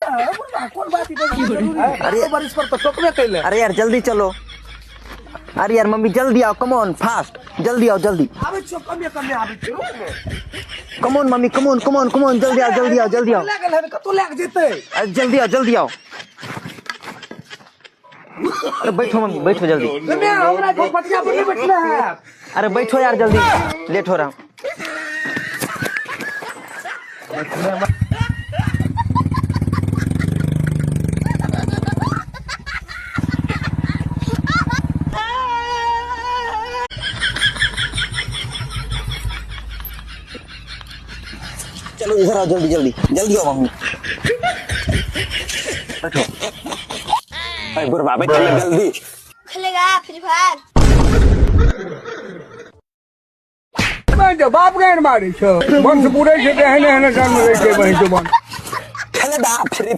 कौन बात अरे बारिश पर तो टोकबे कैले। अरे यार जल्दी चलो। अरे यार मम्मी जल्दी आओ, कम ऑन फास्ट, जल्दी आओ जल्दी। आवे छो कमे आवे छो। Come on mummy, come on come on come on, जल्दी आओ जल्दी आओ जल्दी आओ। लागल है कतो लाग जेते। अरे जल्दी आओ जल्दी आओ। अरे बैठो मम्मी बैठो जल्दी। मैं हमरा को पटिया पर नहीं बैठना है। अरे बैठो यार जल्दी, लेट हो रहा हूँ। चलो इधर आओ जल्दी जल्दी जल्दी आओ मम्मी। बैठो। अरे बुढ़वा बैठो जल्दी। खेलेगा फ्री फायर। मैं जो बाप गैर मारी छो। मन से पूरे से रहने रहने जान में रह के वही जो बन। खेले दा फ्री